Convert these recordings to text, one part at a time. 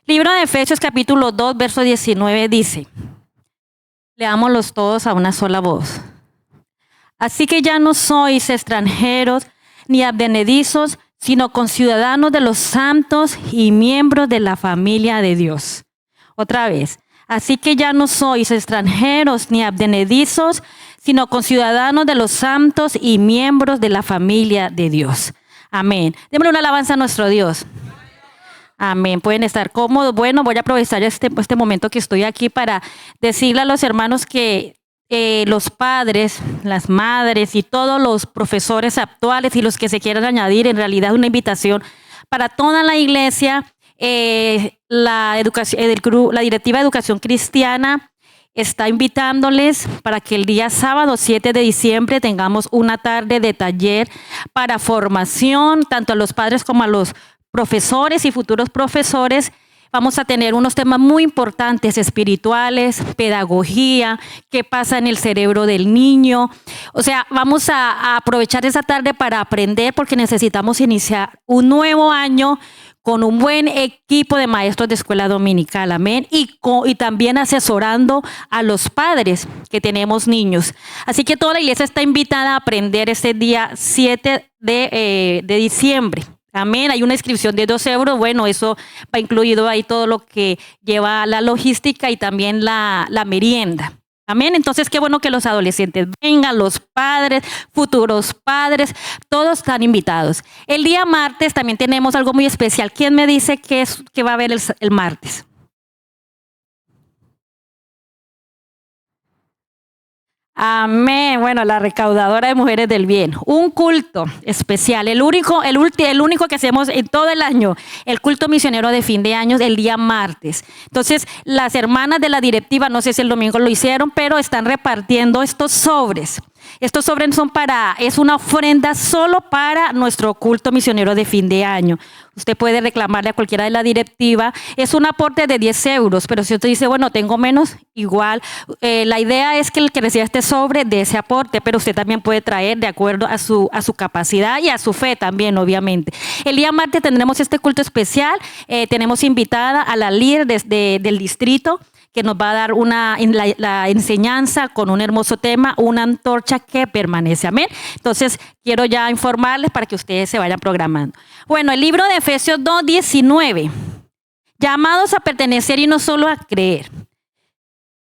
Libro de Efesios capítulo 2, verso 19 dice, leámoslos todos a una sola voz. Así que ya no sois extranjeros ni advenedizos, sino conciudadanos de los santos y miembros de la familia de Dios. Otra vez. Así que ya no sois extranjeros ni advenedizos, sino conciudadanos de los santos y miembros de la familia de Dios. Amén. Démosle una alabanza a nuestro Dios. Amén. Pueden estar cómodos. Bueno, voy a aprovechar este momento que estoy aquí para decirle a los hermanos que los padres, las madres y todos los profesores actuales y los que se quieran añadir, en realidad es una invitación para toda la iglesia. La Directiva de Educación Cristiana está invitándoles para que el día sábado 7 de diciembre tengamos una tarde de taller para formación, tanto a los padres como a los profesores y futuros profesores. Vamos a tener unos temas muy importantes, espirituales, pedagogía, qué pasa en el cerebro del niño. O sea, vamos a aprovechar esa tarde para aprender porque necesitamos iniciar un nuevo año con un buen equipo de maestros de escuela dominical, amén, y también asesorando a los padres que tenemos niños. Así que toda la iglesia está invitada a aprender este día 7 de diciembre. Amén, hay una inscripción de 2 euros, bueno, eso va incluido ahí todo lo que lleva la logística y también la merienda. Amén, entonces qué bueno que los adolescentes vengan, los padres, futuros padres, todos están invitados. El día martes también tenemos algo muy especial. ¿Quién me dice qué va a haber el martes? Amén. Bueno, la recaudadora de mujeres del bien. Un culto especial, el único que hacemos en todo el año, el culto misionero de fin de año, el día martes. Entonces, las hermanas de la directiva, no sé si el domingo lo hicieron, pero están repartiendo estos sobres. Estos sobres es una ofrenda solo para nuestro culto misionero de fin de año. Usted puede reclamarle a cualquiera de la directiva. Es un aporte de 10 euros, pero si usted dice, bueno, tengo menos, igual. La idea es que el que reciba este sobre de ese aporte, pero usted también puede traer de acuerdo a su capacidad y a su fe también, obviamente. El día martes tendremos este culto especial. Tenemos invitada a la líder del distrito, que nos va a dar la enseñanza con un hermoso tema, una antorcha que permanece. Amén. Entonces, quiero ya informarles para que ustedes se vayan programando. Bueno, el libro de Efesios 2:19. Llamados a pertenecer y no solo a creer.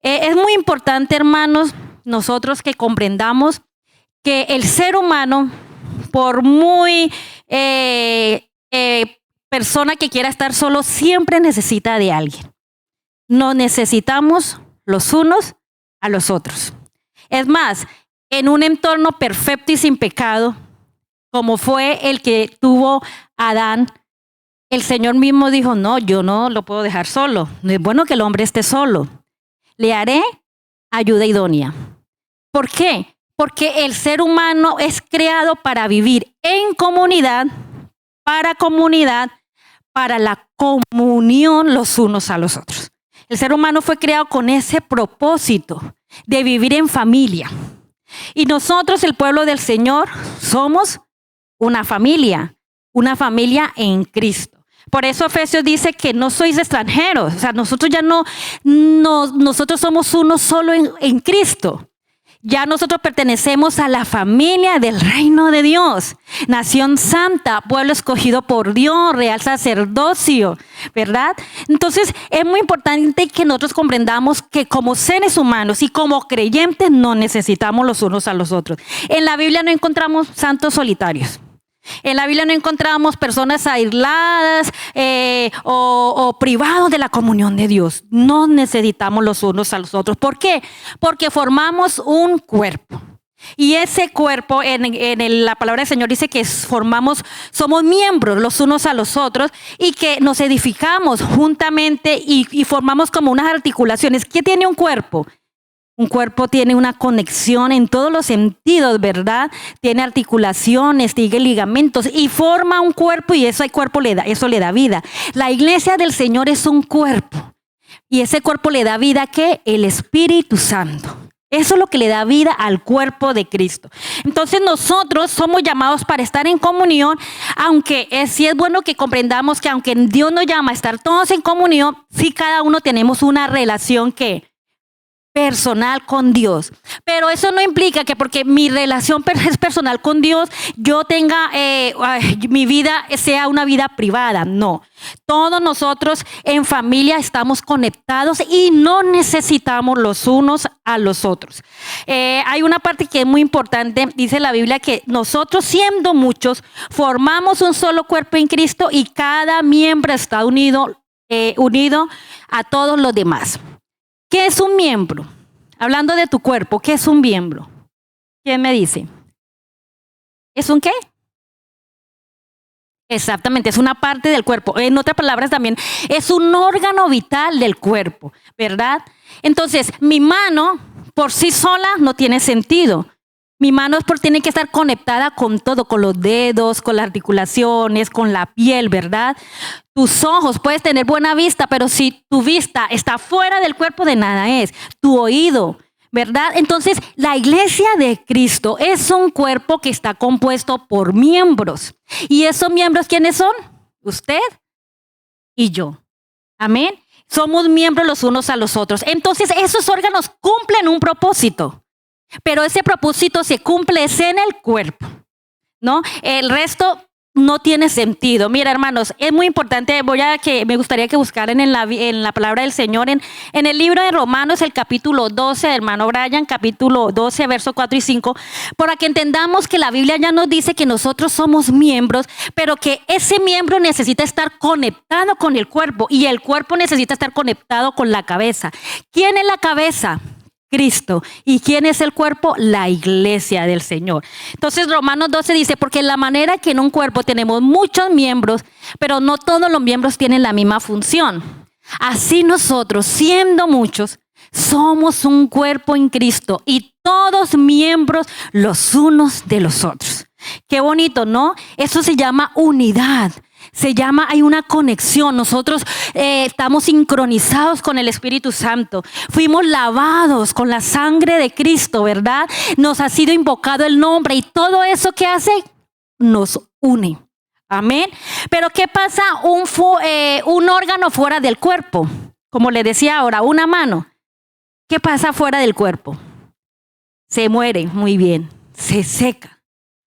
Es muy importante, hermanos, nosotros que comprendamos que el ser humano, por muy persona que quiera estar solo, siempre necesita de alguien. Nos necesitamos los unos a los otros. Es más, en un entorno perfecto y sin pecado, como fue el que tuvo Adán, el Señor mismo dijo, no, yo no lo puedo dejar solo. No es bueno que el hombre esté solo. Le haré ayuda idónea. ¿Por qué? Porque el ser humano es creado para vivir en comunidad, para la comunión los unos a los otros. El ser humano fue creado con ese propósito de vivir en familia. Y nosotros, el pueblo del Señor, somos una familia en Cristo. Por eso Efesios dice que no sois extranjeros. O sea, nosotros ya nosotros somos uno solo en Cristo. Ya nosotros pertenecemos a la familia del reino de Dios, nación santa, pueblo escogido por Dios, real sacerdocio, ¿verdad? Entonces es muy importante que nosotros comprendamos que como seres humanos y como creyentes no necesitamos los unos a los otros. En la Biblia no encontramos santos solitarios. En la Biblia no encontramos personas aisladas o privados de la comunión de Dios. No necesitamos los unos a los otros. ¿Por qué? Porque formamos un cuerpo. Y ese cuerpo, la palabra del Señor dice que somos miembros los unos a los otros y que nos edificamos juntamente y formamos como unas articulaciones. ¿Qué tiene un cuerpo? Un cuerpo tiene una conexión en todos los sentidos, ¿verdad? Tiene articulaciones, tiene ligamentos y forma un cuerpo y eso le da vida. La iglesia del Señor es un cuerpo y ese cuerpo le da vida, ¿qué? El Espíritu Santo. Eso es lo que le da vida al cuerpo de Cristo. Entonces nosotros somos llamados para estar en comunión, aunque sí es bueno que comprendamos que aunque Dios nos llama a estar todos en comunión, sí cada uno tenemos una relación que personal con Dios. Pero eso no implica que porque mi relación es personal con Dios, yo tenga, mi vida sea una vida privada. No. Todos nosotros en familia estamos conectados y no necesitamos los unos a los otros. Hay una parte que es muy importante, dice la Biblia que nosotros siendo muchos formamos un solo cuerpo en Cristo y cada miembro está unido a todos los demás. ¿Qué es un miembro? Hablando de tu cuerpo, ¿qué es un miembro? ¿Quién me dice? ¿Es un qué? Exactamente, es una parte del cuerpo. En otras palabras también, es un órgano vital del cuerpo, ¿verdad? Entonces, mi mano por sí sola no tiene sentido. Mi mano tiene que estar conectada con todo, con los dedos, con las articulaciones, con la piel, ¿verdad? Tus ojos, puedes tener buena vista, pero si tu vista está fuera del cuerpo, de nada es. Tu oído, ¿verdad? Entonces, la iglesia de Cristo es un cuerpo que está compuesto por miembros. ¿Y esos miembros quiénes son? Usted y yo. Amén. Somos miembros los unos a los otros. Entonces, esos órganos cumplen un propósito. Pero ese propósito se cumple en el cuerpo, ¿no? El resto no tiene sentido. Mira, hermanos, es muy importante, me gustaría que buscaran en la palabra del Señor, en el libro de Romanos, el capítulo 12, hermano Brian, capítulo 12, versos 4 y 5, para que entendamos que la Biblia ya nos dice que nosotros somos miembros, pero que ese miembro necesita estar conectado con el cuerpo y el cuerpo necesita estar conectado con la cabeza. ¿Quién es la cabeza? Cristo. ¿Y quién es el cuerpo? La iglesia del Señor. Entonces Romanos 12 dice, porque la manera que en un cuerpo tenemos muchos miembros, pero no todos los miembros tienen la misma función. Así nosotros, siendo muchos, somos un cuerpo en Cristo y todos miembros los unos de los otros. Qué bonito, ¿no? Eso se llama unidad. Hay una conexión. Nosotros estamos sincronizados con el Espíritu Santo. Fuimos lavados con la sangre de Cristo, ¿verdad? Nos ha sido invocado el nombre y todo eso que hace nos une. Amén. Pero ¿qué pasa un órgano fuera del cuerpo? Como le decía ahora, una mano. ¿Qué pasa fuera del cuerpo? Se muere, muy bien, se seca.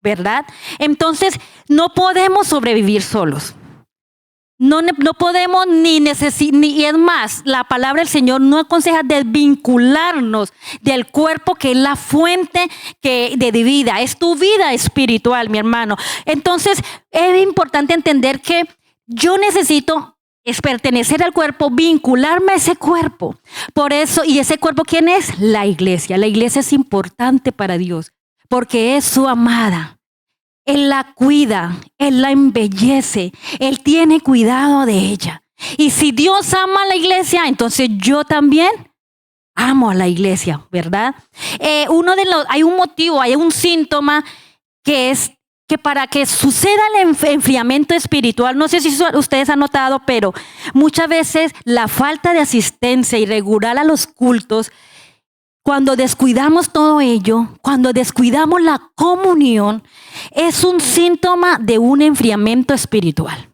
¿Verdad? Entonces, no podemos sobrevivir solos. No podemos y es más, la palabra del Señor no aconseja desvincularnos del cuerpo que es la fuente de vida. Es tu vida espiritual, mi hermano. Entonces, es importante entender que yo necesito pertenecer al cuerpo, vincularme a ese cuerpo. Por eso, ¿y ese cuerpo quién es? La iglesia. La iglesia es importante para Dios. Porque es su amada. Él la cuida, Él la embellece, Él tiene cuidado de ella. Y si Dios ama a la iglesia, entonces yo también amo a la iglesia, ¿verdad? Hay un motivo, hay un síntoma que es que para que suceda el enfriamiento espiritual, no sé si ustedes han notado, pero muchas veces la falta de asistencia irregular a los cultos, cuando descuidamos todo ello, cuando descuidamos la comunión, es un síntoma de un enfriamiento espiritual.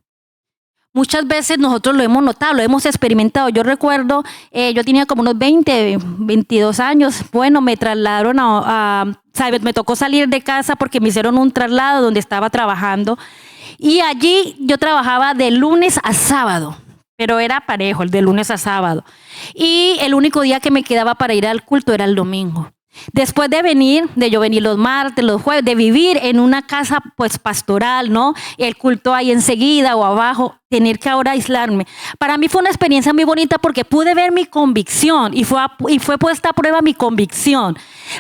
Muchas veces nosotros lo hemos notado, lo hemos experimentado. Yo recuerdo, yo tenía como unos 22 años. Bueno, me trasladaron ¿sabes? Me tocó salir de casa porque me hicieron un traslado donde estaba trabajando. Y allí yo trabajaba de lunes a sábado. Pero era parejo, el de lunes a sábado. Y el único día que me quedaba para ir al culto era el domingo. Después de yo venir los martes, los jueves, de vivir en una casa pues pastoral, ¿no? El culto ahí enseguida o abajo, tener que ahora aislarme. Para mí fue una experiencia muy bonita porque pude ver mi convicción y fue puesta a prueba mi convicción.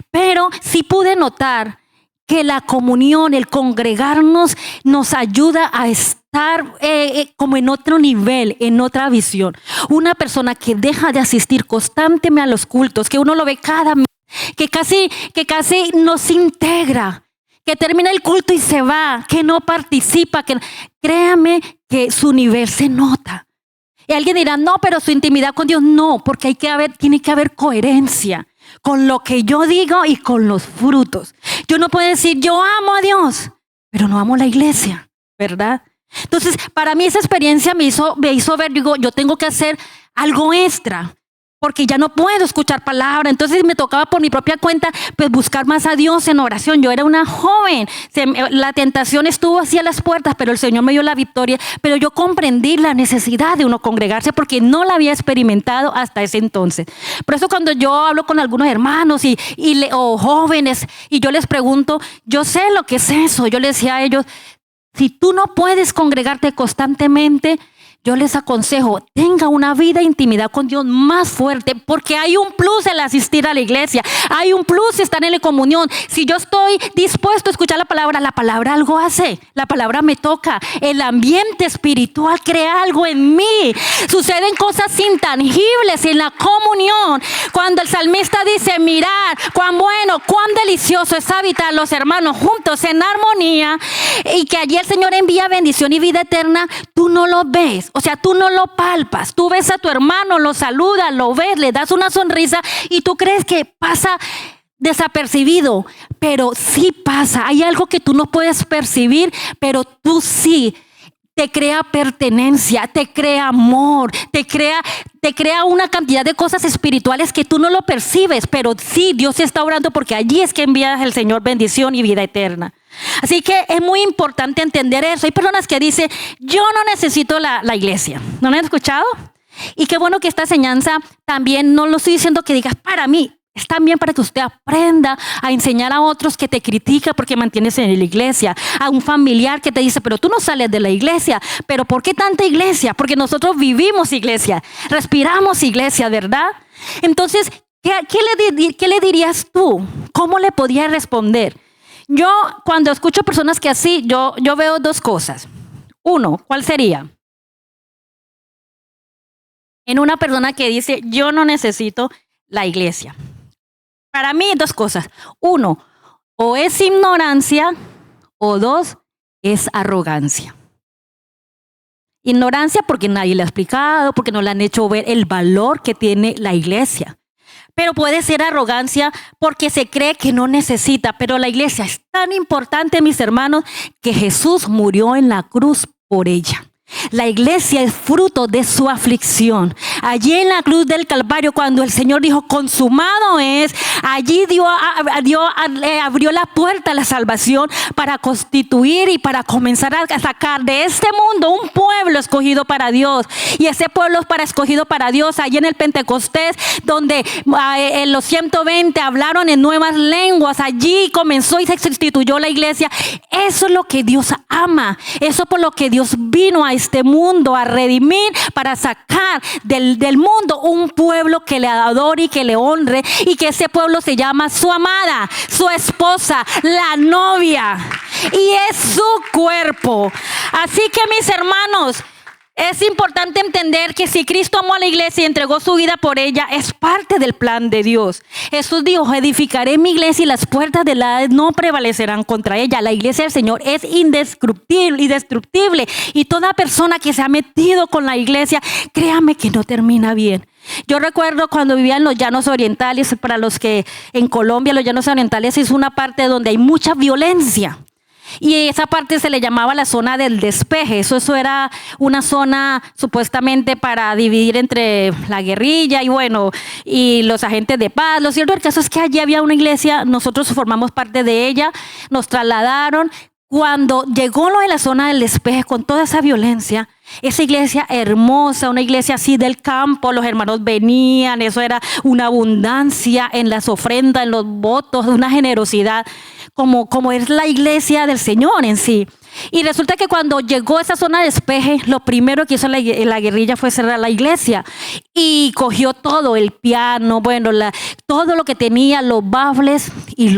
Pero sí pude notar que la comunión, el congregarnos, nos ayuda a estar como en otro nivel, en otra visión. Una persona que deja de asistir constantemente a los cultos, que uno lo ve cada mes, que casi no se integra, que termina el culto y se va, que no participa, créame que su nivel se nota. Y alguien dirá, no, pero su intimidad con Dios no, porque tiene que haber coherencia. con lo que yo digo y con los frutos. Yo no puedo decir, yo amo a Dios, pero no amo la iglesia, ¿verdad? Entonces, para mí esa experiencia me hizo ver, digo, yo tengo que hacer algo extra, porque ya no puedo escuchar palabra. Entonces me tocaba por mi propia cuenta, pues buscar más a Dios en oración. Yo era una joven, la tentación estuvo así a las puertas, pero el Señor me dio la victoria. Pero yo comprendí la necesidad de uno congregarse porque no la había experimentado hasta ese entonces. Por eso cuando yo hablo con algunos hermanos o jóvenes y yo les pregunto, yo sé lo que es eso. Yo les decía a ellos, si tú no puedes congregarte constantemente, yo les aconsejo, tenga una vida de intimidad con Dios más fuerte, porque hay un plus el asistir a la iglesia, hay un plus estar en la comunión. Si yo estoy dispuesto a escuchar la palabra algo hace, la palabra me toca, el ambiente espiritual crea algo en mí, suceden cosas intangibles en la comunión. Cuando el salmista dice, mirad, cuán bueno, cuán delicioso es habitar los hermanos juntos en armonía, y que allí el Señor envía bendición y vida eterna, tú no lo ves. O sea, tú no lo palpas, tú ves a tu hermano, lo saludas, lo ves, le das una sonrisa y tú crees que pasa desapercibido, pero sí pasa. Hay algo que tú no puedes percibir, pero tú sí. Te crea pertenencia, te crea amor, te crea una cantidad de cosas espirituales que tú no lo percibes, pero sí, Dios está obrando porque allí es que envía el Señor bendición y vida eterna. Así que es muy importante entender eso. Hay personas que dicen, yo no necesito la iglesia. ¿No lo han escuchado? Y qué bueno que esta enseñanza también no lo estoy diciendo que digas para mí. Es también para que usted aprenda a enseñar a otros que te critican porque mantienes en la iglesia. A un familiar que te dice, pero tú no sales de la iglesia. ¿Pero por qué tanta iglesia? Porque nosotros vivimos iglesia, respiramos iglesia, ¿verdad? Entonces, ¿qué le dirías tú? ¿Cómo le podías responder? Yo, cuando escucho personas que así, yo veo dos cosas. Uno, ¿cuál sería? En una persona que dice, yo no necesito la iglesia. Para mí, dos cosas. Uno, o es ignorancia, o dos, es arrogancia. Ignorancia porque nadie le ha explicado, porque no le han hecho ver el valor que tiene la iglesia. Pero puede ser arrogancia porque se cree que no necesita. Pero la iglesia es tan importante, mis hermanos, que Jesús murió en la cruz por ella. La iglesia es fruto de su aflicción. Allí en la cruz del Calvario, cuando el Señor dijo, consumado es, allí abrió la puerta a la salvación para constituir y para comenzar a sacar de este mundo un pueblo escogido para Dios. Y ese pueblo es escogido para Dios. Allí en el Pentecostés, donde en los 120 hablaron en nuevas lenguas, allí comenzó y se instituyó la iglesia. Eso es lo que Dios ama. Eso es por lo que Dios vino a este mundo a redimir, para sacar del mundo un pueblo que le adore y que le honre, y que ese pueblo se llama su amada, su esposa, la novia, y es su cuerpo. Así que, mis hermanos, es importante entender que si Cristo amó a la iglesia y entregó su vida por ella, es parte del plan de Dios. Jesús dijo, edificaré mi iglesia y las puertas del Hades no prevalecerán contra ella. La iglesia del Señor es indestructible, y toda persona que se ha metido con la iglesia, créame que no termina bien. Yo recuerdo cuando vivía en los Llanos Orientales, para los que en Colombia los Llanos Orientales es una parte donde hay mucha violencia. Y esa parte se le llamaba la zona del despeje. Eso era una zona supuestamente para dividir entre la guerrilla y los agentes de paz. Lo cierto del caso es que allí había una iglesia, nosotros formamos parte de ella, nos trasladaron. Cuando llegó lo de la zona del despeje con toda esa violencia, esa iglesia hermosa, una iglesia así del campo, los hermanos venían, eso era una abundancia en las ofrendas, en los votos, una generosidad, como es la iglesia del Señor en sí. Y resulta que cuando llegó a esa zona de despeje, lo primero que hizo la guerrilla fue cerrar la iglesia, y cogió todo, el piano, todo lo que tenía, los baffles, y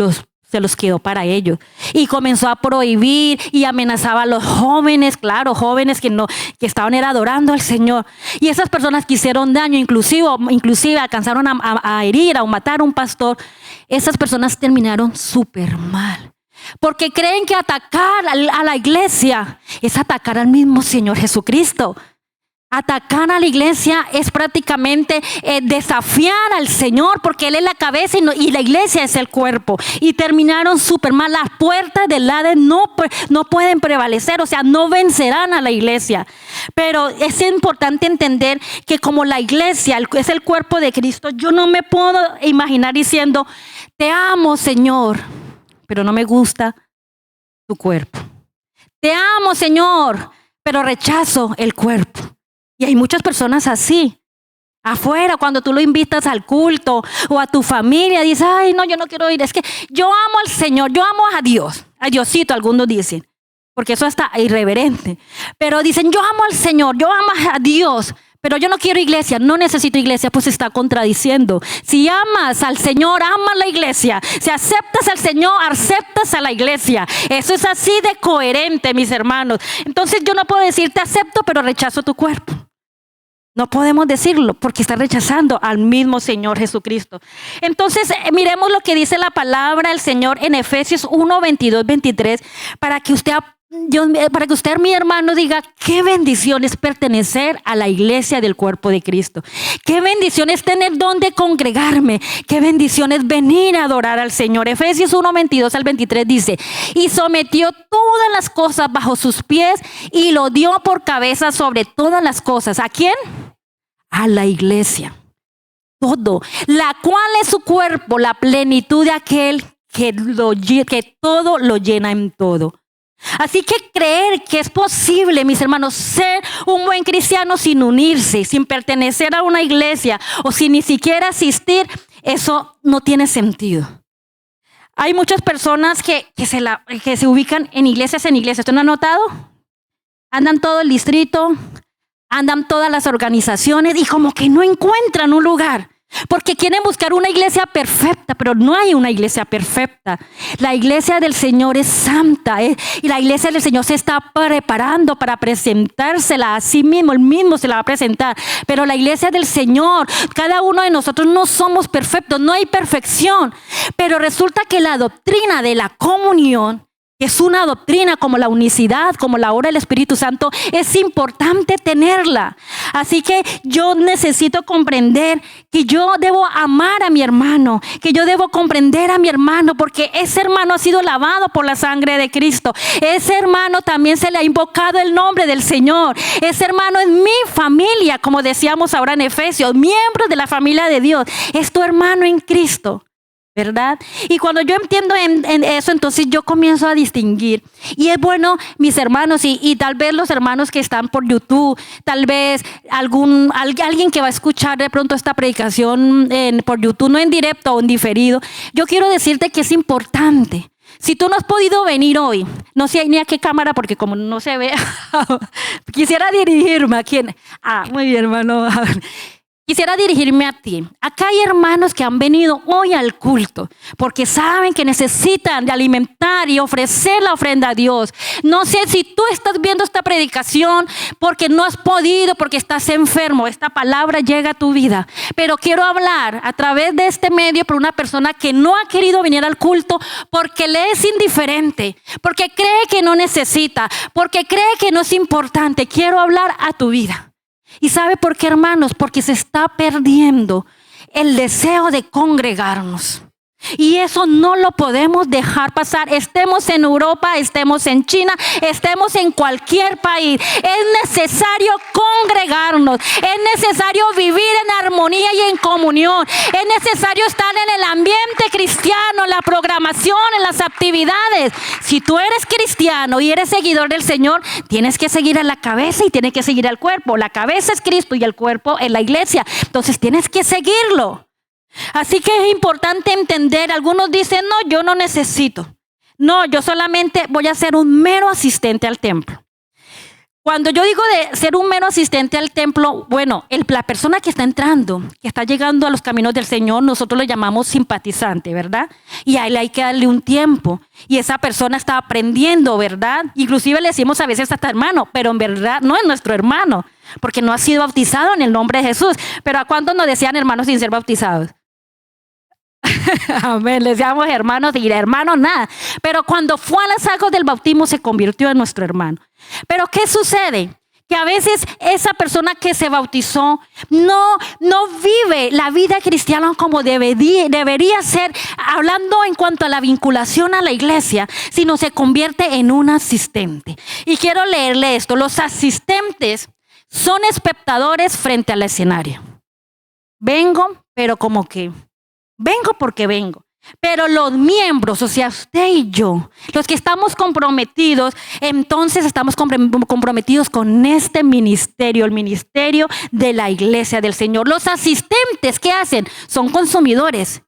se los quedó para ellos. Y comenzó a prohibir y amenazaba a los jóvenes, jóvenes que estaban adorando al Señor. Y esas personas que hicieron daño, inclusive alcanzaron a herir, a matar a un pastor. Esas personas terminaron súper mal. Porque creen que atacar a la iglesia es atacar al mismo Señor Jesucristo. Atacar a la iglesia es prácticamente desafiar al Señor, porque Él es la cabeza y la iglesia es el cuerpo. Y terminaron súper mal. Las puertas del Hades no pueden prevalecer, o sea, no vencerán a la iglesia. Pero es importante entender que como la iglesia es el cuerpo de Cristo, yo no me puedo imaginar diciendo, te amo, Señor, pero no me gusta tu cuerpo. Te amo, Señor, pero rechazo el cuerpo. Y hay muchas personas así. Afuera, cuando tú lo invitas al culto o a tu familia, dices, ay, no, yo no quiero ir. Es que yo amo al Señor, yo amo a Dios. A Diosito, algunos dicen. Porque eso está irreverente. Pero dicen, yo amo al Señor, yo amo a Dios. Pero yo no quiero iglesia, no necesito iglesia, pues se está contradiciendo. Si amas al Señor, ama la iglesia. Si aceptas al Señor, aceptas a la iglesia. Eso es así de coherente, mis hermanos. Entonces yo no puedo decir, te acepto, pero rechazo tu cuerpo. No podemos decirlo porque está rechazando al mismo Señor Jesucristo. Entonces, miremos lo que dice la palabra del Señor en Efesios 1, 22, 23, para que usted, mi hermano, diga qué bendición es pertenecer a la iglesia del cuerpo de Cristo. Qué bendición es tener donde congregarme. Qué bendición es venir a adorar al Señor. Efesios 1, 22 al 23 dice, y sometió todas las cosas bajo sus pies y lo dio por cabeza sobre todas las cosas. ¿A quién? A la iglesia. Todo, la cual es su cuerpo, la plenitud de aquel que todo lo llena en todo. Así que creer que es posible, mis hermanos, ser un buen cristiano sin unirse, sin pertenecer a una iglesia o sin ni siquiera asistir, eso no tiene sentido. Hay muchas personas que se ubican en iglesias. ¿Usted no ha notado? Andan todo el distrito, andan todas las organizaciones y como que no encuentran un lugar. Porque quieren buscar una iglesia perfecta, pero no hay una iglesia perfecta. La iglesia del Señor es santa, y la iglesia del Señor se está preparando para presentársela a sí mismo. Él mismo se la va a presentar. Pero la iglesia del Señor, cada uno de nosotros no somos perfectos, no hay perfección. Pero resulta que la doctrina de la comunión, que es una doctrina como la unicidad, como la obra del Espíritu Santo, es importante tenerla. Así que yo necesito comprender que yo debo amar a mi hermano, que yo debo comprender a mi hermano, porque ese hermano ha sido lavado por la sangre de Cristo. Ese hermano también se le ha invocado el nombre del Señor. Ese hermano es mi familia, como decíamos ahora en Efesios, miembro de la familia de Dios. Es tu hermano en Cristo, ¿verdad? Y cuando yo entiendo en eso, entonces yo comienzo a distinguir. Y es bueno, mis hermanos, y tal vez los hermanos que están por YouTube, tal vez alguien que va a escuchar de pronto esta predicación por YouTube, no en directo o en diferido. Yo quiero decirte que es importante. Si tú no has podido venir hoy, no sé ni a qué cámara, porque como no se ve, quisiera dirigirme a quién. Muy bien, hermano. Quisiera dirigirme a ti. Acá hay hermanos que han venido hoy al culto porque saben que necesitan de alimentar y ofrecer la ofrenda a Dios. No sé si tú estás viendo esta predicación porque no has podido, porque estás enfermo. Esta palabra llega a tu vida. Pero quiero hablar a través de este medio por una persona que no ha querido venir al culto porque le es indiferente, porque cree que no necesita, porque cree que no es importante. Quiero hablar a tu vida. ¿Y sabe por qué, hermanos? Porque se está perdiendo el deseo de congregarnos. Y eso no lo podemos dejar pasar. Estemos en Europa, estemos en China, estemos en cualquier país. Es necesario congregarnos. Es necesario vivir en armonía y en comunión. Es necesario estar en el ambiente cristiano, en la programación, en las actividades. Si tú eres cristiano y eres seguidor del Señor, tienes que seguir a la cabeza y tienes que seguir al cuerpo. La cabeza es Cristo y el cuerpo es la iglesia. Entonces tienes que seguirlo. Así que es importante entender. Algunos dicen, no, yo no necesito. No, yo solamente voy a ser un mero asistente al templo. Cuando yo digo de ser un mero asistente al templo, bueno, la persona que está entrando, que está llegando a los caminos del Señor, nosotros lo llamamos simpatizante, ¿verdad? Y a él hay que darle un tiempo. Y esa persona está aprendiendo, ¿verdad? Inclusive le decimos a veces hasta hermano, pero en verdad no es nuestro hermano, porque no ha sido bautizado en el nombre de Jesús. Pero ¿a cuántos nos decían hermanos sin ser bautizados? Amén, les llamamos hermanos y hermanos nada. Pero cuando fue a las aguas del bautismo se convirtió en nuestro hermano. Pero ¿qué sucede? que a veces esa persona que se bautizó no vive la vida cristiana como debería ser, hablando en cuanto a la vinculación a la iglesia, sino se convierte en un asistente. Y quiero leerle esto. Los asistentes son espectadores frente al escenario. Vengo, pero como que vengo porque vengo. Pero los miembros, o sea, usted y yo, los que estamos comprometidos, entonces estamos comprometidos con este ministerio, el ministerio de la iglesia del Señor. Los asistentes, ¿qué hacen? Son consumidores,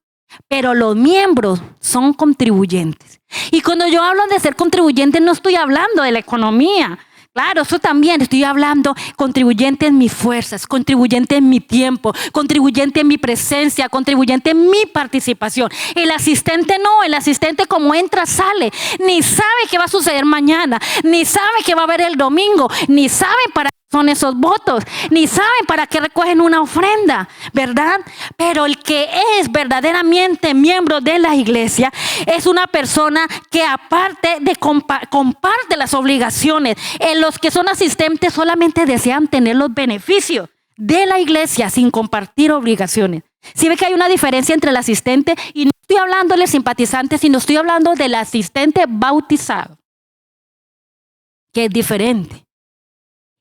pero los miembros son contribuyentes. Y cuando yo hablo de ser contribuyente, no estoy hablando de la economía. Claro, eso también estoy hablando, contribuyente en mis fuerzas, contribuyente en mi tiempo, contribuyente en mi presencia, contribuyente en mi participación. El asistente no, el asistente como entra, sale, ni sabe qué va a suceder mañana, ni sabe qué va a haber el domingo, ni sabe para qué son esos votos, ni saben para qué recogen una ofrenda, ¿verdad? Pero el que es verdaderamente miembro de la iglesia es una persona que aparte de comparte las obligaciones. Los que son asistentes solamente desean tener los beneficios de la iglesia sin compartir obligaciones. ¿Sí ve que hay una diferencia entre el asistente? Y no estoy hablando del simpatizante, sino estoy hablando del asistente bautizado, que es diferente.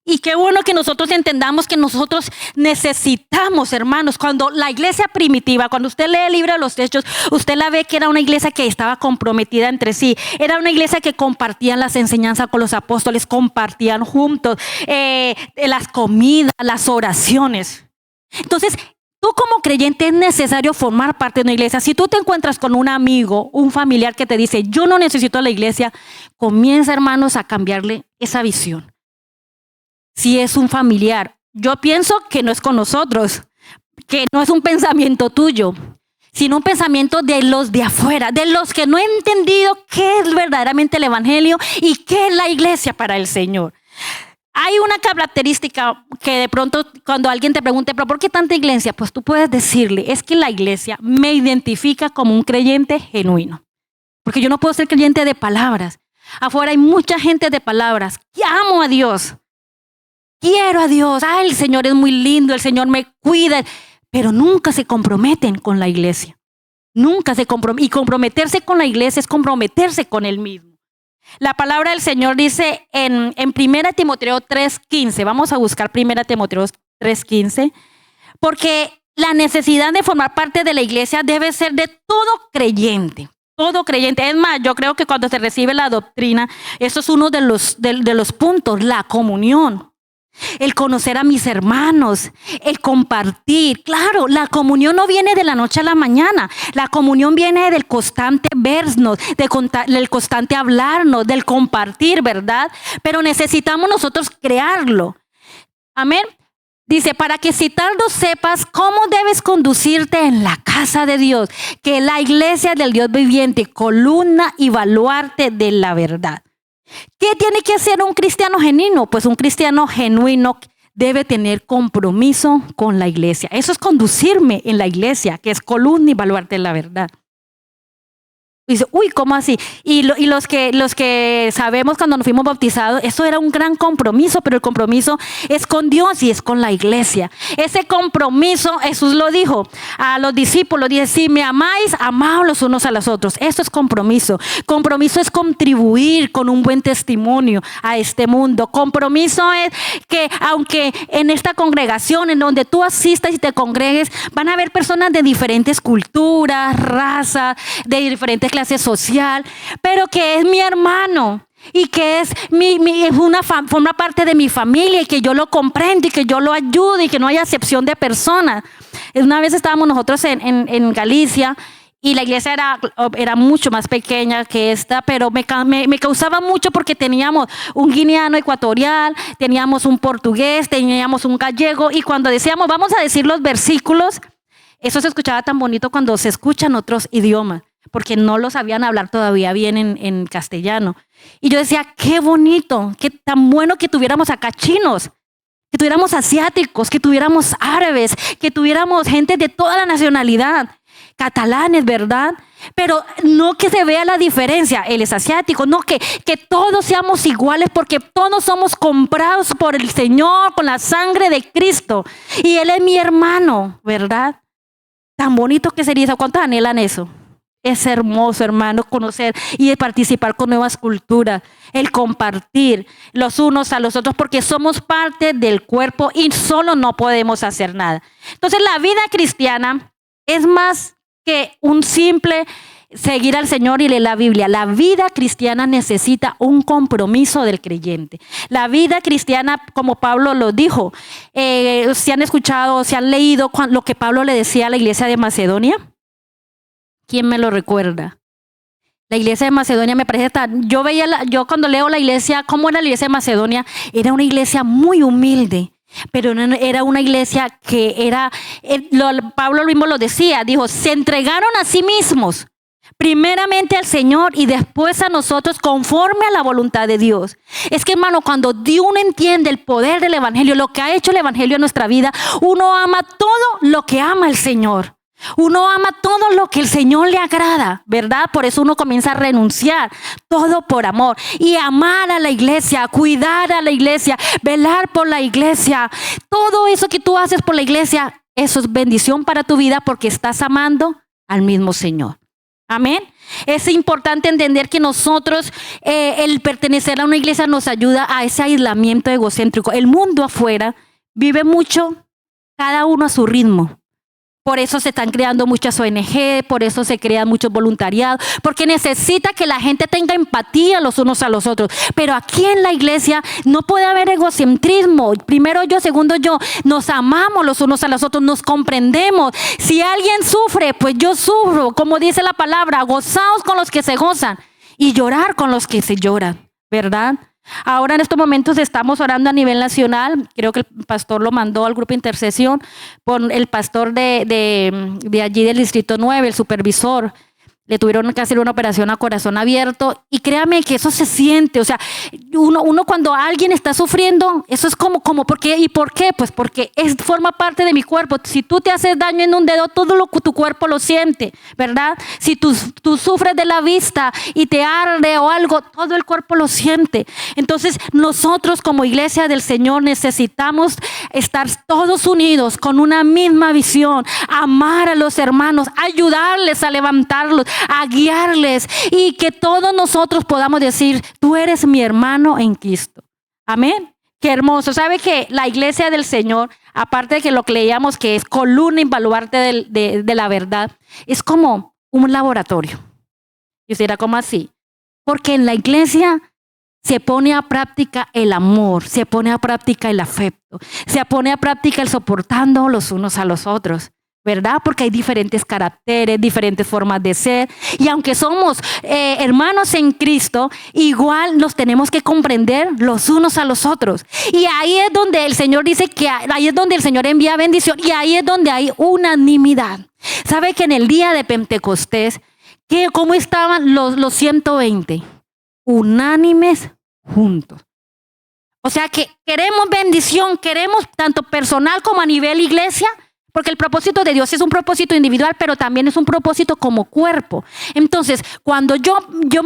Y qué bueno que nosotros entendamos que nosotros necesitamos, hermanos, cuando la iglesia primitiva, cuando usted lee el libro de los Hechos, usted la ve que era una iglesia que estaba comprometida entre sí. Era una iglesia que compartían las enseñanzas con los apóstoles, compartían juntos las comidas, las oraciones. Entonces, tú como creyente es necesario formar parte de una iglesia. Si tú te encuentras con un amigo, un familiar que te dice, yo no necesito la iglesia, comienza, hermanos, a cambiarle esa visión. Si es un familiar, yo pienso que no es con nosotros, que no es un pensamiento tuyo, sino un pensamiento de los de afuera, de los que no han entendido qué es verdaderamente el evangelio y qué es la iglesia para el Señor. Hay una característica que de pronto cuando alguien te pregunte, ¿pero por qué tanta iglesia? Pues tú puedes decirle, es que la iglesia me identifica como un creyente genuino. Porque yo no puedo ser creyente de palabras. Afuera hay mucha gente de palabras. Amo a Dios. Quiero a Dios, el Señor es muy lindo, el Señor me cuida, pero nunca se comprometen con la iglesia. Nunca se comprometen. Y comprometerse con la iglesia es comprometerse con Él mismo. La palabra del Señor dice en 1 Timoteo 3:15, vamos a buscar 1 Timoteo 3:15, porque la necesidad de formar parte de la iglesia debe ser de todo creyente. Todo creyente. Es más, yo creo que cuando se recibe la doctrina, eso es uno de los puntos, la comunión. El conocer a mis hermanos, el compartir. Claro, la comunión no viene de la noche a la mañana. La comunión viene del constante vernos, del constante hablarnos, del compartir, ¿verdad? Pero necesitamos nosotros crearlo. Amén. Dice, para que si tardo sepas cómo debes conducirte en la casa de Dios, que es la iglesia del Dios viviente, columna y baluarte de la verdad. ¿Qué tiene que hacer un cristiano genuino? Pues un cristiano genuino debe tener compromiso con la iglesia. Eso es conducirme en la iglesia, que es columna y baluarte de la verdad. Dice, uy, ¿cómo así? Y los que sabemos cuando nos fuimos bautizados, eso era un gran compromiso, pero el compromiso es con Dios y es con la iglesia. Ese compromiso, Jesús lo dijo a los discípulos, dice, si me amáis, amaos los unos a los otros. Eso es compromiso. Compromiso es contribuir con un buen testimonio a este mundo. Compromiso es que aunque en esta congregación, en donde tú asistas y te congregues, van a haber personas de diferentes culturas, razas, de diferentes clase social, pero que es mi hermano y que es forma parte de mi familia y que yo lo comprendo y que yo lo ayudo y que no haya acepción de personas. Una vez estábamos nosotros en Galicia y la iglesia era mucho más pequeña que esta, pero me causaba mucho porque teníamos un guineano ecuatorial, teníamos un portugués, teníamos un gallego y cuando decíamos vamos a decir los versículos, eso se escuchaba tan bonito cuando se escuchan otros idiomas, porque no lo sabían hablar todavía bien en castellano. Y yo decía, qué bonito, qué tan bueno que tuviéramos acá chinos, que tuviéramos asiáticos, que tuviéramos árabes, que tuviéramos gente de toda la nacionalidad, catalanes, ¿verdad? Pero no que se vea la diferencia, él es asiático, no que todos seamos iguales porque todos somos comprados por el Señor con la sangre de Cristo. Y Él es mi hermano, ¿verdad? Tan bonito que sería eso. ¿Cuántos anhelan eso? Es hermoso, hermano, conocer y participar con nuevas culturas, el compartir los unos a los otros, porque somos parte del cuerpo y solo no podemos hacer nada. Entonces, la vida cristiana es más que un simple seguir al Señor y leer la Biblia. La vida cristiana necesita un compromiso del creyente. La vida cristiana, como Pablo lo dijo, si han escuchado, si han leído lo que Pablo le decía a la iglesia de Macedonia. ¿Quién me lo recuerda? La iglesia de Macedonia me parece tan... Yo cuando leo la iglesia, ¿cómo era la iglesia de Macedonia? Era una iglesia muy humilde, pero era una iglesia que era... Pablo mismo lo decía, dijo, se entregaron a sí mismos, primeramente al Señor y después a nosotros conforme a la voluntad de Dios. Es que, hermano, cuando uno entiende el poder del evangelio, lo que ha hecho el evangelio en nuestra vida, uno ama todo lo que ama el Señor. Uno ama todo lo que el Señor le agrada, ¿verdad? Por eso uno comienza a renunciar, todo por amor. Y amar a la iglesia, cuidar a la iglesia, velar por la iglesia. Todo eso que tú haces por la iglesia, eso es bendición para tu vida porque estás amando al mismo Señor. Amén. Es importante entender que nosotros, el pertenecer a una iglesia nos ayuda a ese aislamiento egocéntrico. El mundo afuera vive mucho, cada uno a su ritmo. Por eso se están creando muchas ONG, por eso se crean muchos voluntariados, porque necesita que la gente tenga empatía los unos a los otros. Pero aquí en la iglesia no puede haber egocentrismo. Primero yo, segundo yo, nos amamos los unos a los otros, nos comprendemos. Si alguien sufre, pues yo sufro. Como dice la palabra, gozaos con los que se gozan y llorar con los que se lloran, ¿verdad? Ahora en estos momentos estamos orando a nivel nacional. Creo que el pastor lo mandó al grupo de intercesión por el pastor de allí del Distrito 9, el supervisor. Le tuvieron que hacer una operación a corazón abierto y créame que eso se siente. O sea, uno cuando alguien está sufriendo, eso es como ¿por qué? ¿Y por qué? Pues porque forma parte de mi cuerpo. Si tú te haces daño en un dedo, todo tu cuerpo lo siente, ¿verdad? Si tú sufres de la vista y te arde o algo, todo el cuerpo lo siente. Entonces nosotros como iglesia del Señor necesitamos estar todos unidos con una misma visión, amar a los hermanos, ayudarles a levantarlos, a guiarles y que todos nosotros podamos decir, tú eres mi hermano en Cristo. Amén. Qué hermoso. ¿Sabe que la iglesia del Señor, aparte de que lo que leíamos que es columna invaluable de la verdad, es como un laboratorio? Y usted dirá, ¿cómo así? Porque en la iglesia se pone a práctica el amor, se pone a práctica el afecto, se pone a práctica el soportando los unos a los otros, ¿verdad? Porque hay diferentes caracteres, diferentes formas de ser. Y aunque somos hermanos en Cristo, igual nos tenemos que comprender los unos a los otros. Y ahí es donde el Señor dice que ahí es donde el Señor envía bendición y ahí es donde hay unanimidad. ¿Sabe que en el día de Pentecostés, cómo estaban los 120? Unánimes juntos. O sea que queremos bendición, queremos tanto personal como a nivel iglesia. Porque el propósito de Dios es un propósito individual, pero también es un propósito como cuerpo. Entonces, cuando yo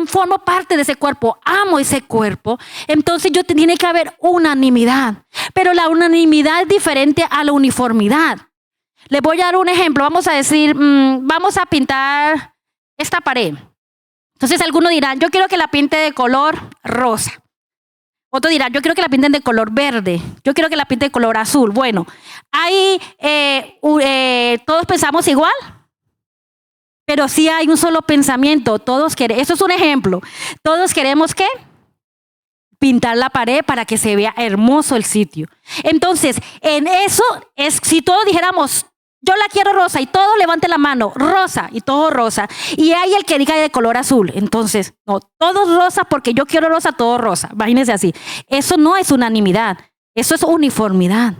formo parte de ese cuerpo, amo ese cuerpo, entonces tiene que haber unanimidad. Pero la unanimidad es diferente a la uniformidad. Les voy a dar un ejemplo. Vamos a decir, vamos a pintar esta pared. Entonces, algunos dirán, yo quiero que la pinte de color rosa. Otros dirán, yo quiero que la pinten de color verde. Yo quiero que la pinten de color azul. Bueno, ahí todos pensamos igual, pero sí hay un solo pensamiento. Todos queremos, eso es un ejemplo. Todos queremos ¿qué? Pintar la pared para que se vea hermoso el sitio. Entonces, en eso es si todos dijéramos, yo la quiero rosa y todos levanten la mano, rosa y todo rosa. Y hay el que diga de color azul. Entonces, no, todos rosa porque yo quiero rosa, todo rosa. Imagínense así. Eso no es unanimidad, eso es uniformidad.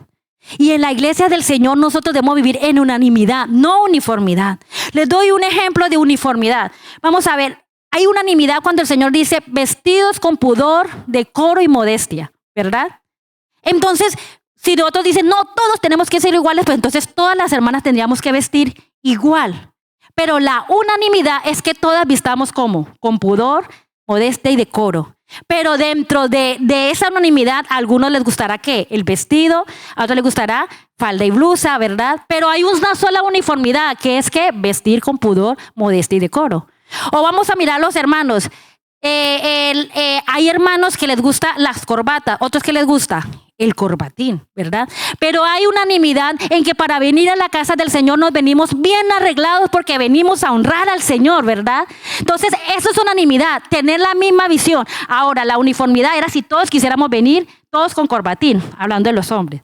Y en la iglesia del Señor nosotros debemos vivir en unanimidad, no uniformidad. Les doy un ejemplo de uniformidad. Vamos a ver, hay unanimidad cuando el Señor dice vestidos con pudor, decoro y modestia, ¿verdad? Entonces, si otros dicen, no, todos tenemos que ser iguales, pues entonces todas las hermanas tendríamos que vestir igual. Pero la unanimidad es que todas vistamos como, con pudor, modestia y decoro. Pero dentro de esa unanimidad, a algunos les gustará ¿qué? El vestido, a otros les gustará falda y blusa, ¿verdad? Pero hay una sola uniformidad, que es que vestir con pudor, modestia y decoro. O vamos a mirar a los hermanos. Hay hermanos que les gusta las corbatas, otros que les gusta el corbatín, ¿verdad? Pero hay unanimidad en que para venir a la casa del Señor nos venimos bien arreglados porque venimos a honrar al Señor, ¿verdad? Entonces, eso es unanimidad, tener la misma visión. Ahora, la uniformidad era si todos quisiéramos venir, todos con corbatín, hablando de los hombres.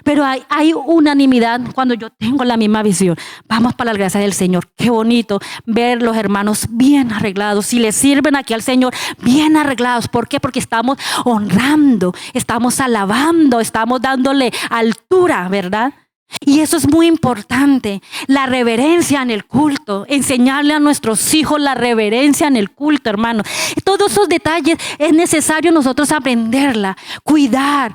Pero hay unanimidad cuando yo tengo la misma visión. Vamos para la gracia del Señor. Qué bonito ver los hermanos bien arreglados. Si les sirven aquí al Señor, bien arreglados. ¿Por qué? Porque estamos honrando, estamos alabando, estamos dándole altura, ¿verdad? Y eso es muy importante, la reverencia en el culto, enseñarle a nuestros hijos la reverencia en el culto, hermano. Todos esos detalles es necesario nosotros aprenderla, cuidar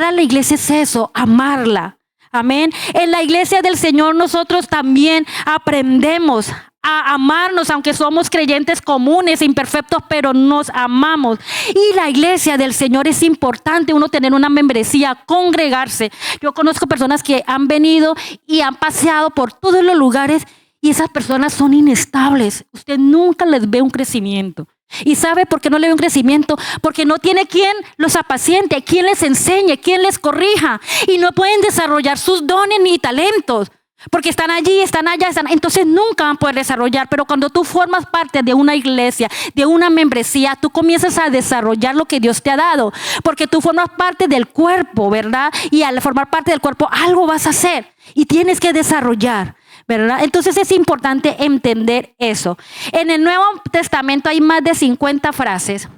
a la iglesia es eso, amarla. Amén. En la iglesia del Señor nosotros también aprendemos a amarnos, aunque somos creyentes comunes, imperfectos, pero nos amamos. Y la iglesia del Señor es importante uno tener una membresía, congregarse. Yo conozco personas que han venido y han paseado por todos los lugares y esas personas son inestables. Usted nunca les ve un crecimiento. ¿Y sabe por qué no le ve un crecimiento? Porque no tiene quien los apaciente, quien les enseñe, quien les corrija. Y no pueden desarrollar sus dones ni talentos. Porque están allí, están allá, entonces nunca van a poder desarrollar. Pero cuando tú formas parte de una iglesia, de una membresía, tú comienzas a desarrollar lo que Dios te ha dado. Porque tú formas parte del cuerpo, ¿verdad? Y al formar parte del cuerpo, algo vas a hacer y tienes que desarrollar, ¿verdad? Entonces es importante entender eso. En el Nuevo Testamento hay más de 50 frases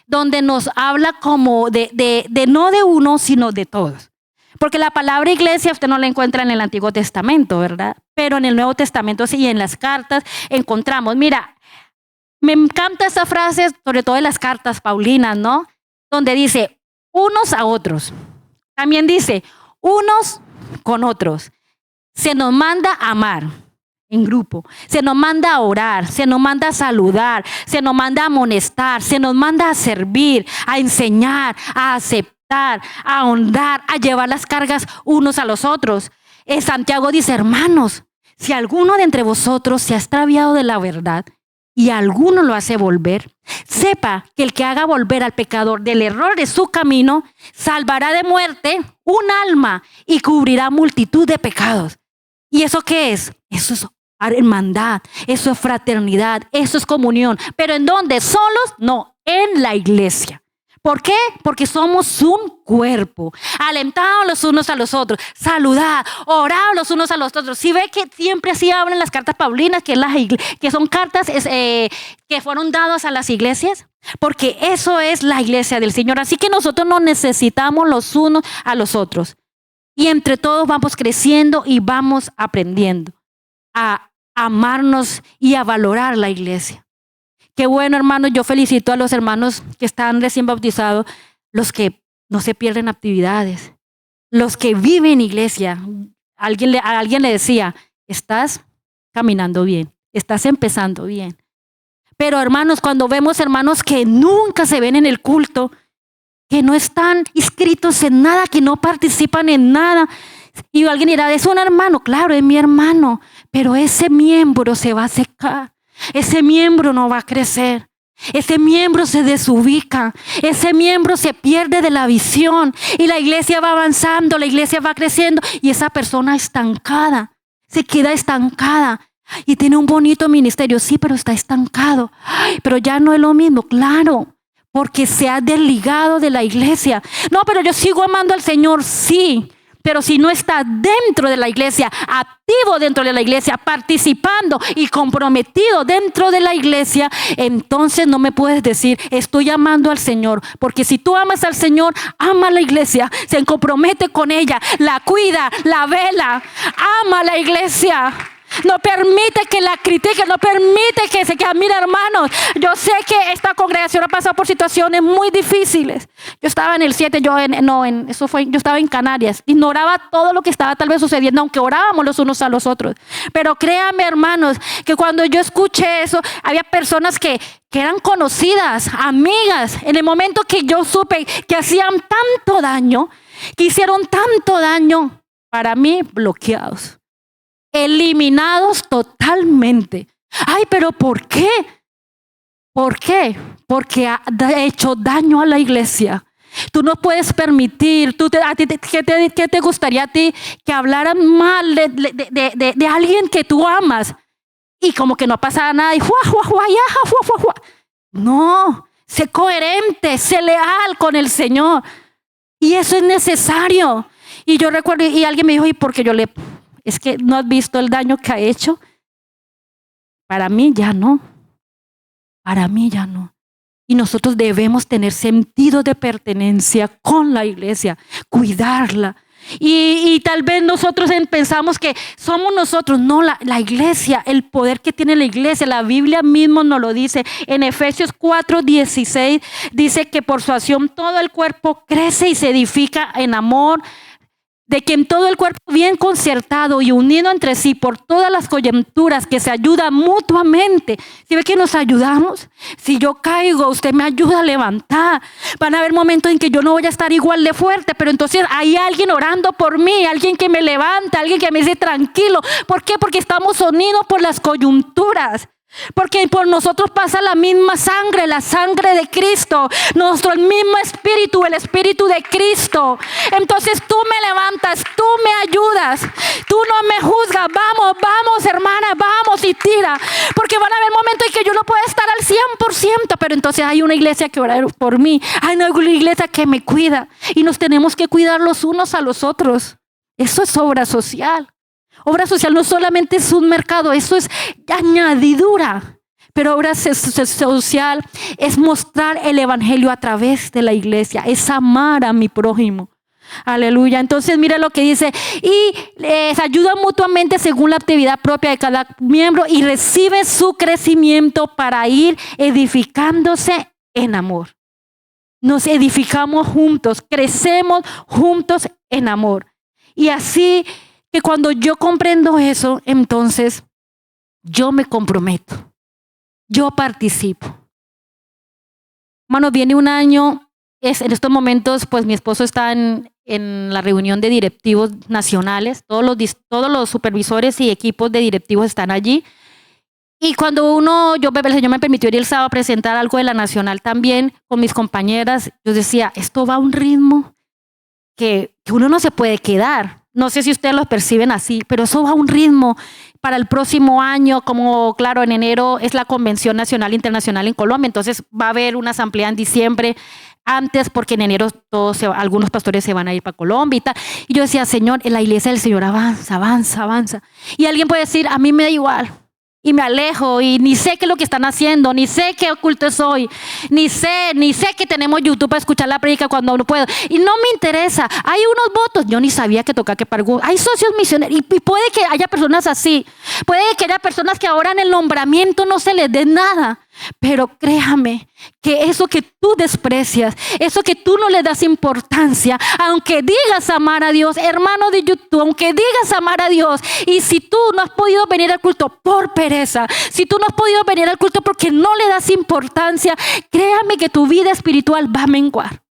donde nos habla como de no de uno, sino de todos. Porque la palabra iglesia usted no la encuentra en el Antiguo Testamento, ¿verdad? Pero en el Nuevo Testamento sí, en las cartas encontramos. Mira, me encanta esa frase, sobre todo en las cartas paulinas, ¿no? Donde dice, unos a otros. También dice, unos con otros. Se nos manda a amar en grupo. Se nos manda a orar, se nos manda a saludar, se nos manda a amonestar, se nos manda a servir, a enseñar, a aceptar, a honrar, a llevar las cargas unos a los otros. Santiago dice, hermanos, si alguno de entre vosotros se ha extraviado de la verdad y alguno lo hace volver, sepa que el que haga volver al pecador del error de su camino, salvará de muerte un alma y cubrirá multitud de pecados. ¿Y eso qué es? Eso es hermandad, eso es fraternidad, eso es comunión. ¿Pero en dónde? ¿Solos? No, en la iglesia. ¿Por qué? Porque somos un cuerpo, alentados los unos a los otros, saludad, orados los unos a los otros. Si ve que siempre así hablan las cartas paulinas, que son cartas que fueron dadas a las iglesias, porque eso es la iglesia del Señor. Así que nosotros nos necesitamos los unos a los otros. Y entre todos vamos creciendo y vamos aprendiendo a amarnos y a valorar la iglesia. Qué bueno, hermanos, yo felicito a los hermanos que están recién bautizados, los que no se pierden actividades, los que viven iglesia. A alguien le decía, estás caminando bien, estás empezando bien. Pero hermanos, cuando vemos hermanos que nunca se ven en el culto, que no están inscritos en nada, que no participan en nada, y alguien dirá, es un hermano, claro, es mi hermano, pero ese miembro se va a secar. Ese miembro no va a crecer, ese miembro se desubica, ese miembro se pierde de la visión y la iglesia va avanzando, la iglesia va creciendo y esa persona estancada, se queda estancada y tiene un bonito ministerio, sí, pero está estancado. Ay, pero ya no es lo mismo, claro, porque se ha desligado de la iglesia. No, pero yo sigo amando al Señor, sí. Pero si no está dentro de la iglesia, activo dentro de la iglesia, participando y comprometido dentro de la iglesia, entonces no me puedes decir, estoy amando al Señor. Porque si tú amas al Señor, ama a la iglesia, se compromete con ella, la cuida, la vela, ama a la iglesia. No permite que la critiquen, no permite que se quede. Mira, hermanos, yo sé que esta congregación ha pasado por situaciones muy difíciles. Yo estaba en el 7, yo estaba en Canarias. Ignoraba todo lo que estaba tal vez sucediendo, aunque orábamos los unos a los otros. Pero créanme, hermanos, que cuando yo escuché eso, había personas que eran conocidas, amigas. En el momento que yo supe que hacían tanto daño, que hicieron tanto daño, para mí, bloqueados. Eliminados totalmente. Ay, pero ¿por qué? ¿Por qué? Porque ha hecho daño a la iglesia. Tú no puedes permitir, ¿qué te gustaría a ti? Que hablaran mal de alguien que tú amas y como que no pasara nada y No, sé coherente, sé leal con el Señor. Y eso es necesario. Y yo recuerdo, y alguien me dijo, ¿y por qué es que no has visto el daño que ha hecho? Para mí ya no. Para mí ya no. Y nosotros debemos tener sentido de pertenencia con la iglesia, cuidarla. Y tal vez nosotros pensamos que somos nosotros. No, la iglesia, el poder que tiene la iglesia. La Biblia mismo nos lo dice. En Efesios 4:16 dice que por su acción todo el cuerpo crece y se edifica en amor, de que en todo el cuerpo bien concertado y unido entre sí por todas las coyunturas que se ayuda mutuamente. ¿Sí ve que nos ayudamos? Si yo caigo, usted me ayuda a levantar. Van a haber momentos en que yo no voy a estar igual de fuerte, pero entonces hay alguien orando por mí, alguien que me levanta, alguien que me dice tranquilo. ¿Por qué? Porque estamos unidos por las coyunturas. Porque por nosotros pasa la misma sangre, la sangre de Cristo, el mismo espíritu, el espíritu de Cristo. Entonces tú me levantas, tú me ayudas, tú no me juzgas. Vamos, hermana, vamos y tira. Porque van a haber momentos en que yo no puedo estar al 100%, pero entonces hay una iglesia que ora por mí, hay una iglesia que me cuida y nos tenemos que cuidar los unos a los otros. Eso es obra social. Obra social no solamente es un mercado, eso es añadidura. Pero obra social es mostrar el evangelio a través de la iglesia, es amar a mi prójimo. Aleluya. Entonces mira lo que dice, y les ayudan mutuamente según la actividad propia de cada miembro y recibe su crecimiento para ir edificándose en amor. Nos edificamos juntos, crecemos juntos en amor. Y así que cuando yo comprendo eso, entonces yo me comprometo, yo participo. Hermano, viene un año, en estos momentos pues mi esposo está en la reunión de directivos nacionales, todos los supervisores y equipos de directivos están allí. Y cuando el Señor me permitió ir el sábado a presentar algo de la nacional también con mis compañeras, yo decía, esto va a un ritmo que uno no se puede quedar. No sé si ustedes lo perciben así, pero eso va a un ritmo para el próximo año, como claro, en enero es la Convención Nacional Internacional en Colombia, entonces va a haber una asamblea en diciembre antes, porque en enero algunos pastores se van a ir para Colombia y tal. Y yo decía, Señor, la iglesia del Señor avanza. Y alguien puede decir, a mí me da igual. Y me alejo y ni sé qué es lo que están haciendo, ni sé qué culto es hoy, ni sé que tenemos YouTube para escuchar la prédica cuando no puedo. Y no me interesa. Hay unos votos. Yo ni sabía que tocaba que pagar. Hay socios misioneros. Y puede que haya personas así. Puede que haya personas que ahora en el nombramiento no se les dé nada. Pero créame que eso que tú desprecias, eso que tú no le das importancia, aunque digas amar a Dios, hermano de YouTube, aunque digas amar a Dios, y si tú no has podido venir al culto por pereza, si tú no has podido venir al culto porque no le das importancia, créame que tu vida espiritual va a menguar.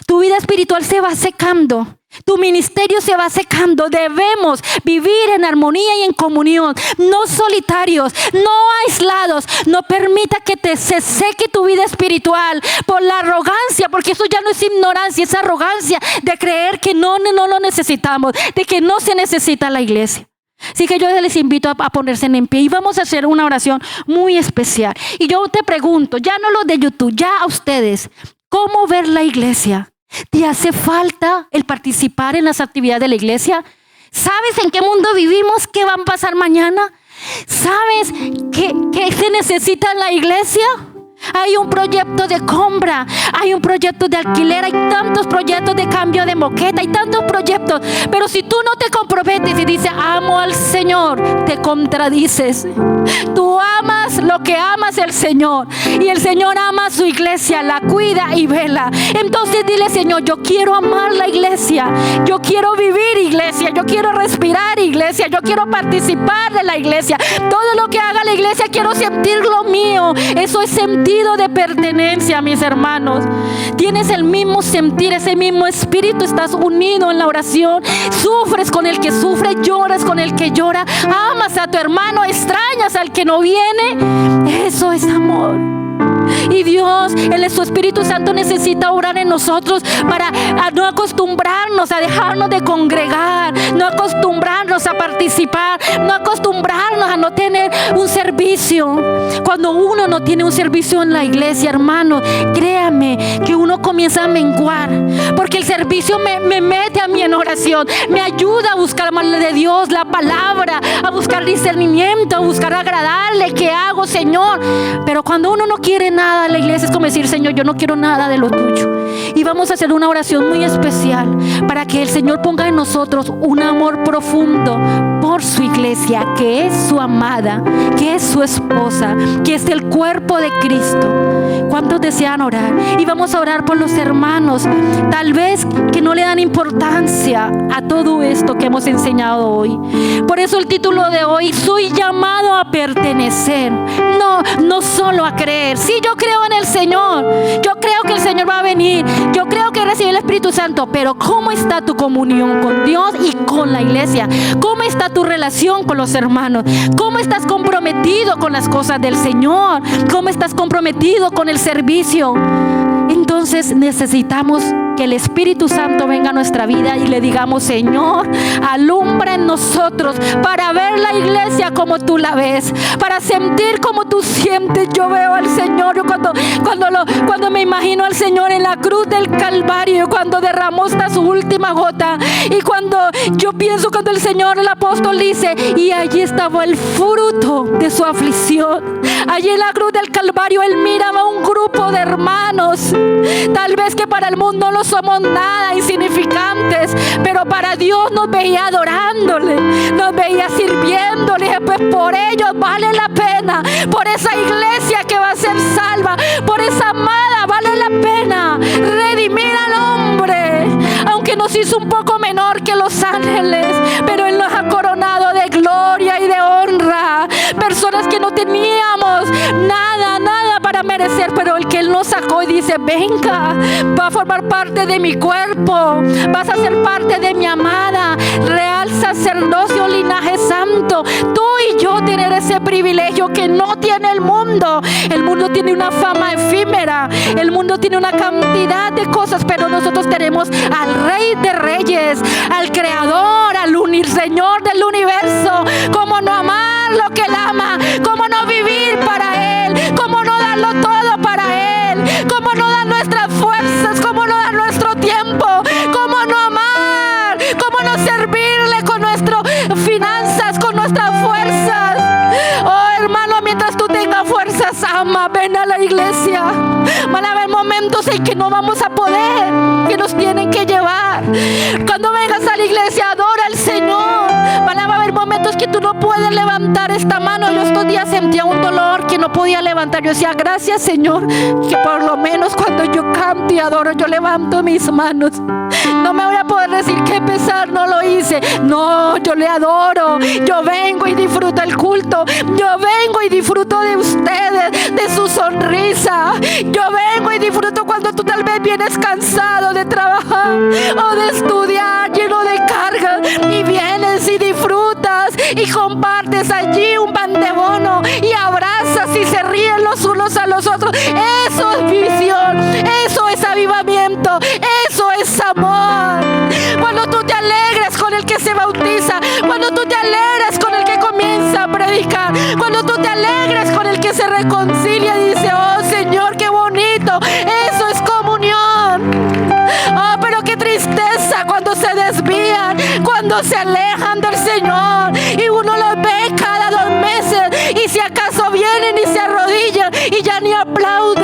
Tu vida espiritual se va secando. Tu ministerio se va secando. Debemos vivir en armonía y en comunión, no solitarios, no aislados. No permita que se seque tu vida espiritual por la arrogancia, porque eso ya no es ignorancia, es arrogancia de creer que no lo necesitamos, de que no se necesita la iglesia. Así que yo les invito a ponerse en pie y vamos a hacer una oración muy especial. Y yo te pregunto, ya no los de YouTube, ya a ustedes, ¿cómo ver la iglesia? ¿Te hace falta el participar en las actividades de la iglesia? ¿Sabes en qué mundo vivimos? ¿Qué va a pasar mañana? ¿Sabes qué se necesita en la iglesia? Hay un proyecto de compra, hay un proyecto de alquiler, hay tantos proyectos de cambio de moqueta, hay tantos proyectos. Pero si tú no te comprometes y dices, amo al Señor, te contradices. Tú amas lo que amas el Señor, y el Señor ama a su iglesia, la cuida y vela. Entonces dile, Señor, yo quiero amar la iglesia, yo quiero vivir iglesia, yo quiero respirar iglesia, yo quiero participar de la iglesia. Todo lo que haga la iglesia quiero sentir lo mío. Eso es sentido de pertenencia, mis hermanos. Tienes el mismo sentir, ese mismo espíritu, estás unido en la oración, sufres con el que sufre, lloras con el que llora, amas a tu hermano, extrañas al que no viene. Eso es amor. Y Dios, su Espíritu Santo necesita orar en nosotros para no acostumbrarnos a dejarnos de congregar, no acostumbrarnos a participar, no acostumbrarnos a no tener un servicio. Cuando uno no tiene un servicio en la iglesia, hermano, créame que uno comienza a menguar, porque el servicio me mete a mí en oración, me ayuda a buscar más de Dios, la palabra, a buscar discernimiento, a buscar agradarle. ¿Qué hago, Señor? Pero cuando uno no quiere nada, la iglesia es como decir, Señor, yo no quiero nada de lo tuyo. Y vamos a hacer una oración muy especial para que el Señor ponga en nosotros un amor profundo por su iglesia, que es su amada, que es su esposa, que es el cuerpo de Cristo. ¿Cuántos desean orar? Y vamos a orar por los hermanos, tal vez que no le dan importancia a todo esto que hemos enseñado hoy. Por eso el título de hoy, soy llamado a pertenecer, no solo a creer. Sí, yo creo en el Señor, yo creo que el Señor va a venir, yo creo que recibe el Espíritu Santo, pero ¿cómo está tu comunión con Dios y con la iglesia? ¿Cómo está tu relación con los hermanos? ¿Cómo estás comprometido con las cosas del Señor? ¿Cómo estás comprometido con el servicio? Entonces necesitamos que el Espíritu Santo venga a nuestra vida y le digamos, Señor, alumbra en nosotros para ver la iglesia como tú la ves, para sentir como tú sientes. Yo veo al Señor, yo cuando me imagino al Señor en la cruz del Calvario, cuando derramó hasta su última gota, y cuando yo pienso cuando el Señor, el apóstol dice, y allí estaba el fruto de su aflicción. Allí en la cruz del Calvario él miraba a un grupo de hermanos, tal vez que para el mundo no somos nada, insignificantes, pero para Dios nos veía adorándole, nos veía sirviéndole. Pues por ellos vale la pena, por esa iglesia que va a ser salva, por esa amada vale la pena redimir al hombre, aunque nos hizo un poco menor que los ángeles, pero Él nos ha coronado de gloria y de honra. Personas que no teníamos nada para merecer, pero el que Él nos sacó y dice, venga, va a formar parte de mi cuerpo, vas a ser parte de mi amada, real sacerdocio, linaje santo. Tú y yo tener ese privilegio que no tiene el mundo. El mundo tiene una fama efímera, el mundo tiene una cantidad de cosas, pero nosotros tenemos al Rey de Reyes, al Creador, al Señor del universo. ¿Cómo no amar lo que Él ama? ¿Cómo no vivir para Él? ¿Cómo no darlo todo para Él? ¿Cómo no dar nuestras fuerzas? ¿Cómo no dar nuestro tiempo? ¿Cómo no amar? ¿Cómo no servirle con nuestras finanzas, con nuestras fuerzas? Oh, hermano, mientras tú tengas fuerzas, ama, ven a la iglesia. Van a haber momentos en que no vamos a poder, que nos tienen que llevar. Cuando vengas a la iglesia, adora al Señor. Van a haber momentos que tú no puedes levantar esta mano. Yo estos días sentía un dolor que no podía levantar. Yo decía, gracias, Señor, que por lo menos cuando yo canto y adoro, yo levanto mis manos. No me voy a poder decir que pesar, no lo hice. No, yo le adoro. Yo vengo y disfruto el culto. Yo vengo y disfruto de ustedes, de su sonrisa. Yo vengo y disfruto cuando tú tal vez vienes cansado de trabajar o de estudiar, lleno de cargas, y vienes y disfrutas y compartes allí un pan de bono y abrazas y se ríen los unos a los otros. Eso es visión, eso es avivamiento, eso es amor. Cuando tú te alegras con el que se bautiza, cuando tú te alegras con el que comienza a predicar, cuando tú te alegras con el que se reconcilia y dice, oh Señor, qué bonito, eso es comunión. Oh, pero qué tristeza cuando se desvían, cuando se alejan del Señor y uno los ve cada 2 meses y si acaso vienen y se arrodillan y ya ni aplauden.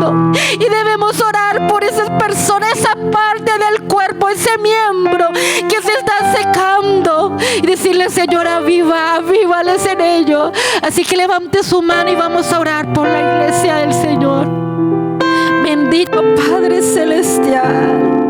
Señor. Y debemos orar por esas personas, esa parte del cuerpo, ese miembro que se está secando. Y decirle, Señor, avívales en ello. Así que levante su mano y vamos a orar por la iglesia del Señor. Bendito Padre Celestial.